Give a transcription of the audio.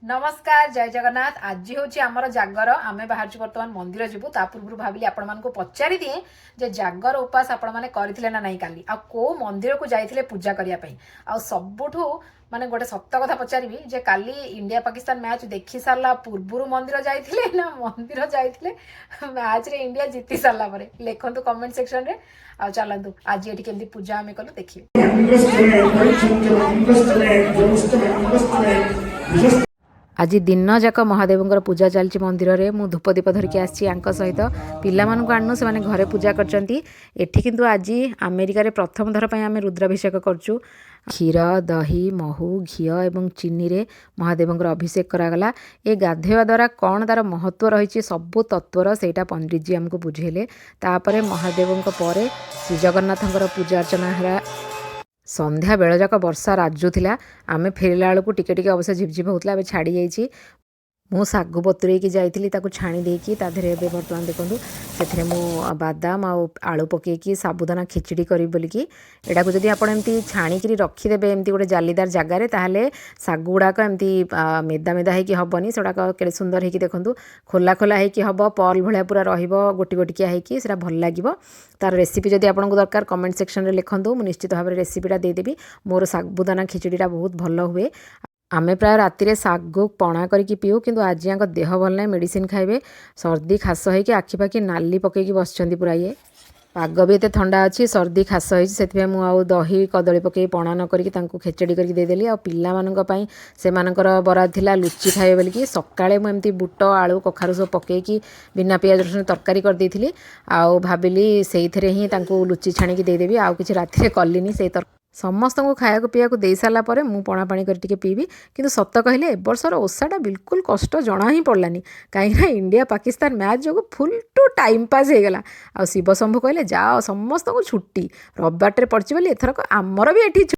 नमस्कार जय जगन्नाथ। आज हूँ आमर जागर आम बाहर बर्तमान मंदिर जीवु ता पूर्व भाविली आपण मानक पचारि दिए जे जागर उपास आपण मैंने करथिले ना नहीं काली आ को मंदिर को जाइथिले पूजा करिया पई आ सबुठु माने गोटे सत्त कथा पचारिबी जे काली इंडिया पाकिस्तान मैच देखि सारला पूर्व मंदिर जाइथिले ना मंदिर जाइथिले मैच रे इंडिया जीति सारला परे लेखंतु कमेंट सेक्शन रे आ चलंतु आज एठी केमती पूजा हमें कलु देखिए। आज दिन जाक महादेव पूजा चलती मंदिर में मु धूपदीप धरिकी आसी सहित पिलामानंकु आनु से घरे पूजा करचंती। एठी किंतु आज अमेरिका रे प्रथम थर पई आमे रुद्राभिषेक करचु। क्षीर दही महू घी एवं चीनी रे महादेव अभिषेक करागला। ए गाधेवा द्वारा कौन तार महत्व रही सबू तत्वर सेटा पंडित जी आमको बुझेले। तापरे महादेव श्री जगन्नाथ पूजा अर्चना है। संध्या बेल जाक वर्षा राजुला आम फेरला बेलू टिके टिके अवश्य झिपझिप होता है छाड़ी जाइए। मु सागु बतुरेकी जाइली छाणी देकी ताधरे बर्तमान देखूँ से बादाम आलू पकईकी साबुदाना खिचड़ी करी बोलिकी एटा को जदि आपण एमती छाणीकी रखीदेवे एमती गोटे जालीदार जगार ताहले सागु गुड़ाक एमती मेदा मेदा होगी हेनी से के सुंदर होगी देखूँ खोला खोला होगी हम पर्ल भाया पूरा रोटी गोटिकिया होगी से भल लगे। तार रेसिपी जदि आपको दरकार कमेंट सेक्शन में लिखूँ मुझे निश्चित भाव में रेसिपीटा देदेवी। मोर साबुदाना खिचड़ीटा बहुत भल हुए। आमे प्राय राति सागु पणा करके पीऊ किंतु आज यहाँ देह भल ना मेडिसिन खाइबे सर्दी खास होगी आखिपाखि नाली पकईकी बसचंती पूरा ये पाग भी एते ठंडा अच्छी सर्दी खास होती से मुझे दही कदली पकई पणा न करी खेचड़ी करके देदेली। आ पिलामानंक से बराद थिला लुची खाए बोलिकी सकाळे मु एमती बुट आलू कखारु सब पकईकी बिना पियाज रसुण तरकारी कर देइथिली। आ भाविली सेइथिरे ही तांकू लुची छाणीकी देदेवी। आ किछि रातिरे कलिनी से समस्त को खाया पीया दे सारापर मु पणा पाणी कर पीबी। किंतु सत कहले ए बर्षर ओषाटा बिल्कुल कष्ट जना ही पड़लानी कहीं इंडिया पाकिस्तान मैच जो फुल टू टाइम पास हो गला। आ शिव शंभु कहले जाओ समस्त को छुट्टी रविवार पड़ी बोली एथरक आमर भी एठी